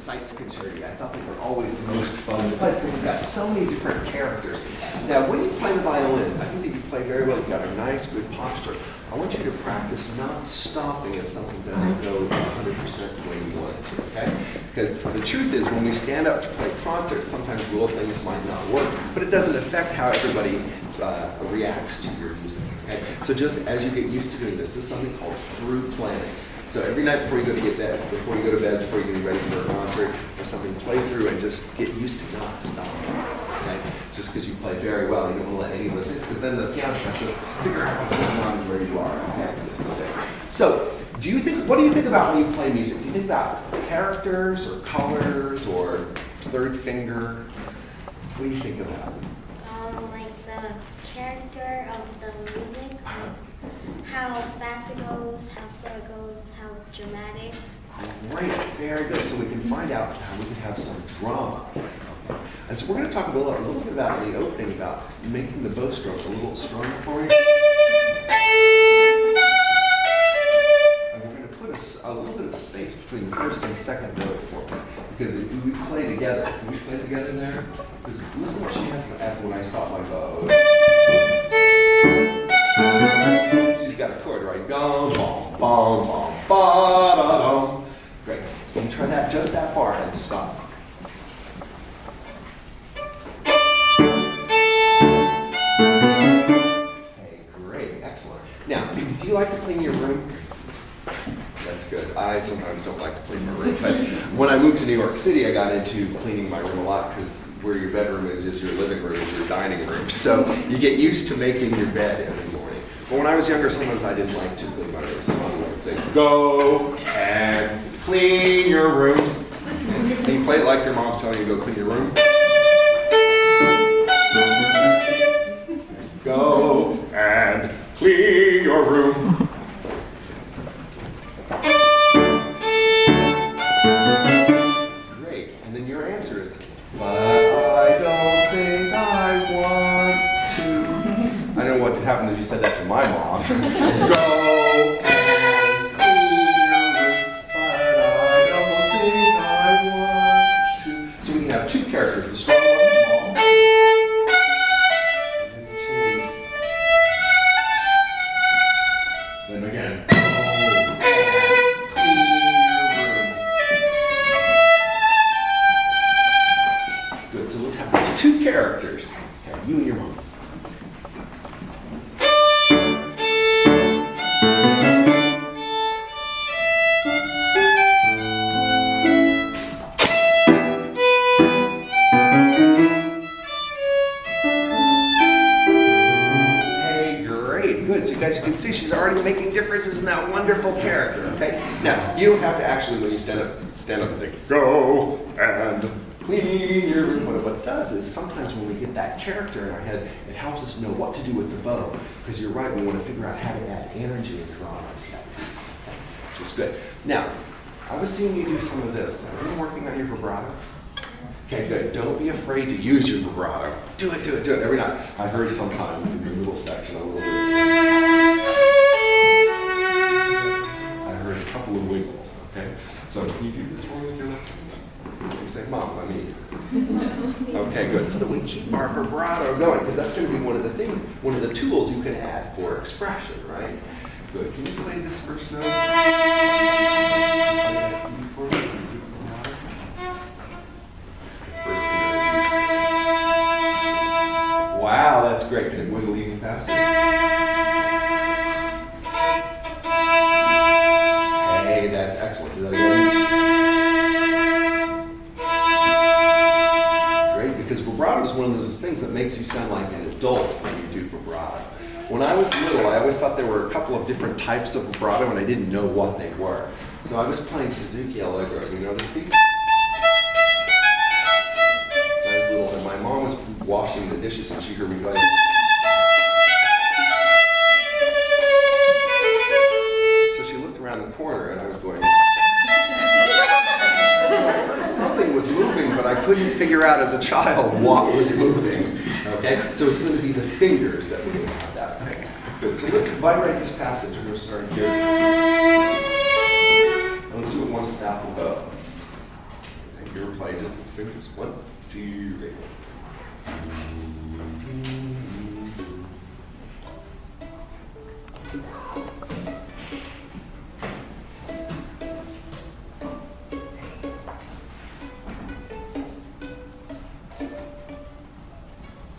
Seitz Concerti. I thought they were always the most fun to play because they've got so many different characters. Now, when you play the violin, I think that you play very well. You've got a nice, good posture. I want you to practice not stopping if something doesn't go 100% the way you want it to, okay? Because the truth is, when we stand up to play concerts, sometimes little things might not work, but it doesn't affect how everybody reacts to your music, okay? So just as you get used to doing this is something called through planning. So every night before you go to bed, before you get ready for a concert or something, play through and just get used to not stopping, okay? Just because you play very well, you don't want to let any of those things, because then the pianist has to figure out what's going on and where you are, okay? So, what do you think about when you play music? Do you think about characters or colors or third finger? What do you think about? Like the character of the music, like how fast it goes, how slow it goes, how dramatic. Great, very good. So we can find out how we can have some drama. Okay. And so we're going to talk a little bit about in the opening about making the bow stroke a little stronger for you. And we're going to put a little bit of space between the first and second note for you. Because if we play together, can we play together there? Because listen what she has after when I stop my bow. She's got a chord, right? Gum, bom, bom, bom, ba, da, dum. Great. Can you try that just that far and stop? Okay, great, excellent. Now, do you like to clean your room? That's good. I sometimes don't like to clean my room, but when I moved to New York City, I got into cleaning my room a lot because where your bedroom is your living room, is your dining room. So you get used to making your bed every morning. But when I was younger, sometimes I didn't like to clean my room. So Mom would say, go and clean your room. And you play it like your mom's telling you to go clean your room. Go and clean your room. Great. And then your answer is, but I don't think I want to. I know what happened if you said that to my mom. Go and clean your room, but I don't think I want to. So we can have two characters, the strong one, the small. And then change. Then again. Go and clean your room. Good, so let's have those two characters. Okay, you and your mom. So you guys can see she's already making differences in that wonderful character, okay? Now, you don't have to actually, when you stand up and think, go and clean your room. What it does is sometimes when we get that character in our head, it helps us know what to do with the bow. Because you're right, we want to figure out how to add energy and drama to that piece, okay? Which is good. Now, I was seeing you do some of this. Are you working on your vibrato? Okay, good. Don't be afraid to use your vibrato. Do it every night. I heard sometimes in the middle section a little bit. I heard a couple of wiggles, okay? So can you do this for me with your left hand? You say, Mom, I mean. Okay, good. So that we keep our vibrato going, because that's going to be one of the things, one of the tools you can add for expression, right? Good. Can you play this first note? Wow, that's great. Can it wiggle even faster? Hey, that's excellent. Do that again. Great, because vibrato is one of those things that makes you sound like an adult when you do vibrato. When I was little, I always thought there were a couple of different types of vibrato, and I didn't know what they were. So I was playing Suzuki Allegro. You know this piece? And my mom was washing the dishes and she heard me going. So she looked around the corner and I was going. Something was moving, but I couldn't figure out as a child what was moving. Okay? So it's going to be the fingers that we're going to have that thing. Good. So let's vibrate this passage. We're going to start here. And let's do it once without the bow. You're gonna play just fingers. 1, 2, 3.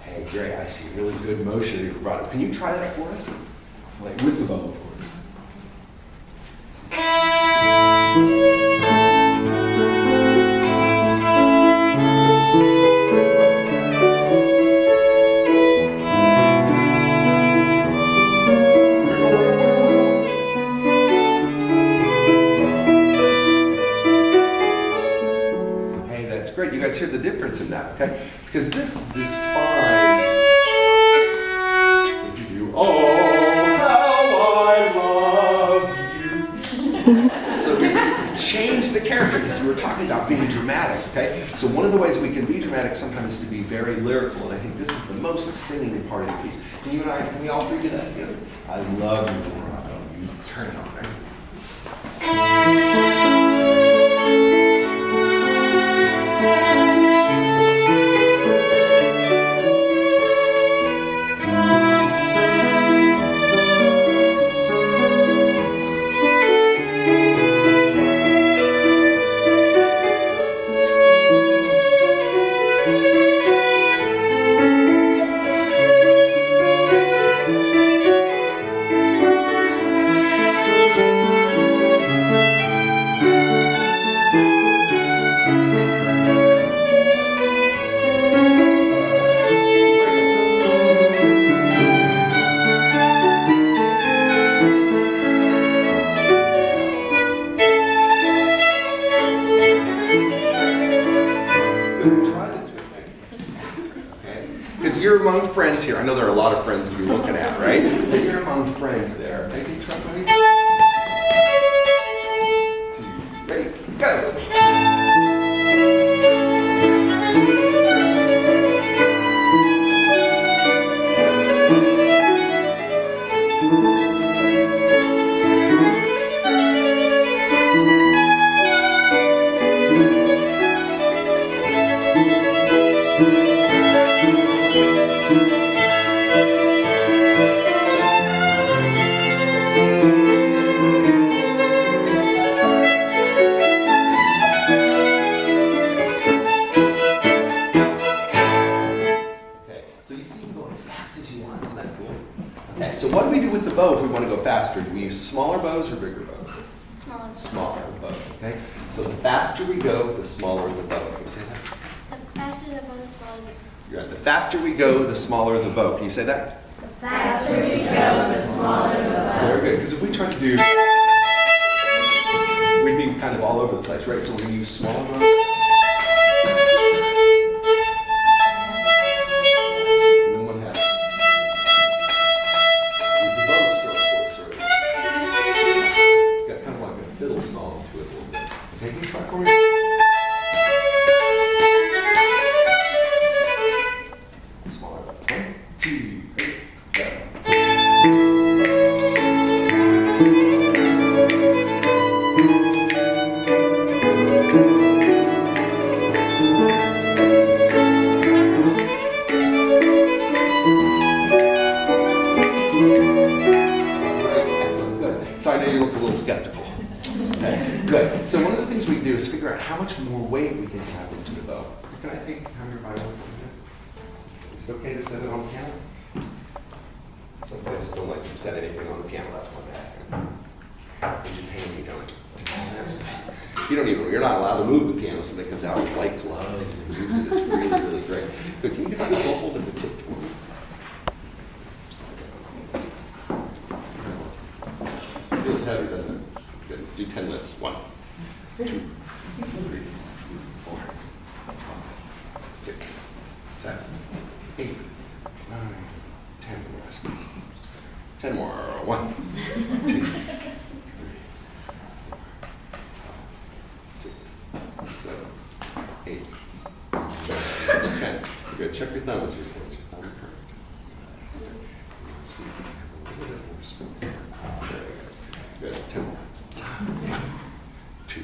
Hey, great. I see really good motion in your vibrato. Can you try that for us? Like with the bow, of course. Hey, that's great. You guys hear the difference in that, okay? Because this spine, if you do, oh, how I love you. So we change the character because we were talking about being dramatic, okay? So one of the ways we can be dramatic sometimes is to be very lyrical, and I think this is the most singing part of the piece. Can you and I, can we all three do that together? I love you, vibrato. You turn it on, right? You're among friends here. I know there are a lot of friends you're looking at, right? But you're among friends there. Okay, can you try playing? 2, ready, go! So what do we do with the bow if we want to go faster? Do we use smaller bows or bigger bows? Smaller. Smaller bows, okay? So the faster we go, the smaller the bow. Can you say that? The faster the bow, the smaller the bow. You're right. The faster we go, the smaller the bow. Can you say that? The faster we go, the smaller the bow. Very good. Because if we try to do, we'd be kind of all over the place, right? So we use smaller bows. Skeptical. Okay, good. So one of the things we can do is figure out how much more weight we can have into the bow. Can I take how your violin from here? Is it okay to set it on the piano? Some places don't let you set anything on the piano. That's what I'm asking. In Japan, you don't. You're not allowed to move the piano. Somebody comes out with white gloves and moves it. It's really, really great. But can you give me a hold of the tip for me? Feels heavy, doesn't it? Good. Let's do 10 lifts. 1, 2, 3, 4, 5, 6, 7, 8, 9, 10. Rest. 10 more. 1, 2, 3, 4, 6, 7, 8, 9, 10. Good. Check your thumb with your thumb. Your thumb is perfect. See if we can have a little bit more space there. There we go. Good. 10 more. 1, 2,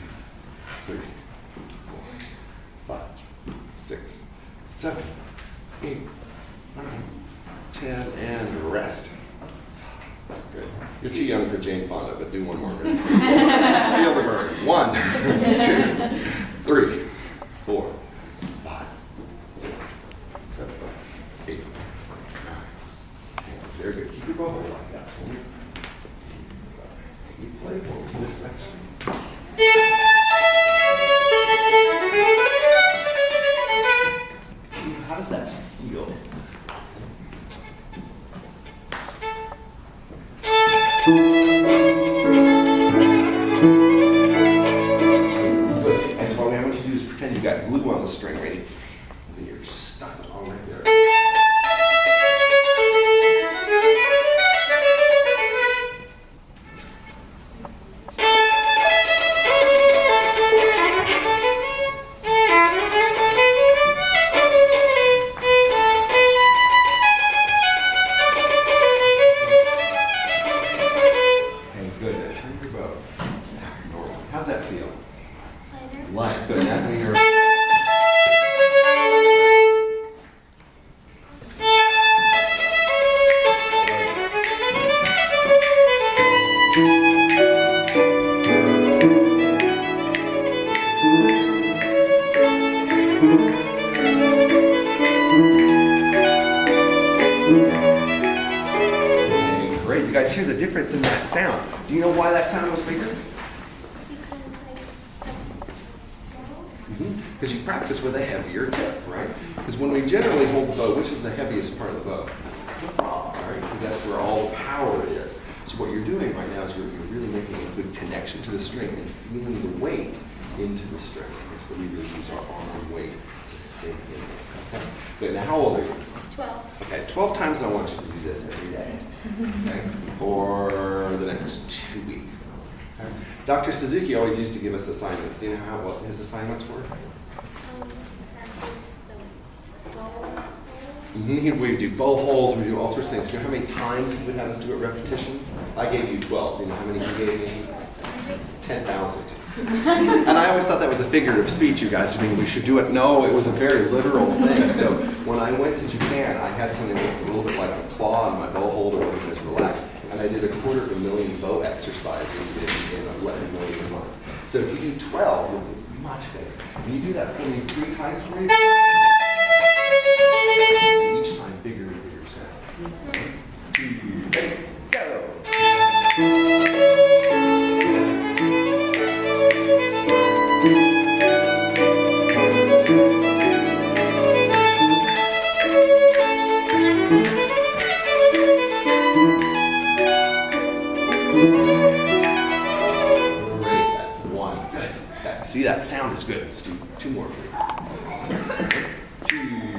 3, 4, 6, 7, 8, 9, 10, and rest. Good. You're too young for Jane Fonda, but do one more. Good. Feel the burn. 1, 2, 3, 4, 5, 6, 7, 8, 9, 10. Very good. Keep your bow hold like that. You play for us this section. See, how does that feel? Good. And what I want you to do is pretend you've got glue on the string, ready? And you're stuck all right there. Okay, good. Now turn your bow. Normal. How's that feel? Lighter. Light. Good. Now when you're Okay, great. You guys hear the difference in that sound. Do you know why that sound was bigger? Because you practice with a heavier tip, right? Because when we generally hold the bow, which is the heaviest part of the bow? The prop, right? Because that's where all the power is. So what you're doing right now is you're really making a good connection to the string and feeling the weight into the string. Okay, so we really use our arm and weight to sink in. Okay. Good. Now, how old are you? 12. Okay, 12 times I want you to do this every day. Okay, for the next 2 weeks. Okay. Dr. Suzuki always used to give us assignments. Do you know what his assignments were? To practice the bow. We do bow holds, we do all sorts of things. Do you know how many times he would have us do it, repetitions? I gave you 12. Do you know how many he gave me? 10,000. And I always thought that was a figurative speech, you guys. I mean, we should do it. No, it was a very literal thing. So when I went to Japan, I had something that looked a little bit like a claw on my bow holder, it wasn't as relaxed. And I did 250,000 bow exercises in 11 million a month. So if you do 12, you'll be much better. When you do that for me 3 times for me, and each time bigger and bigger sound. 2, 3, go. Great, that's 1. Good. See, that sound is good. Let's do 2 more, please. 2.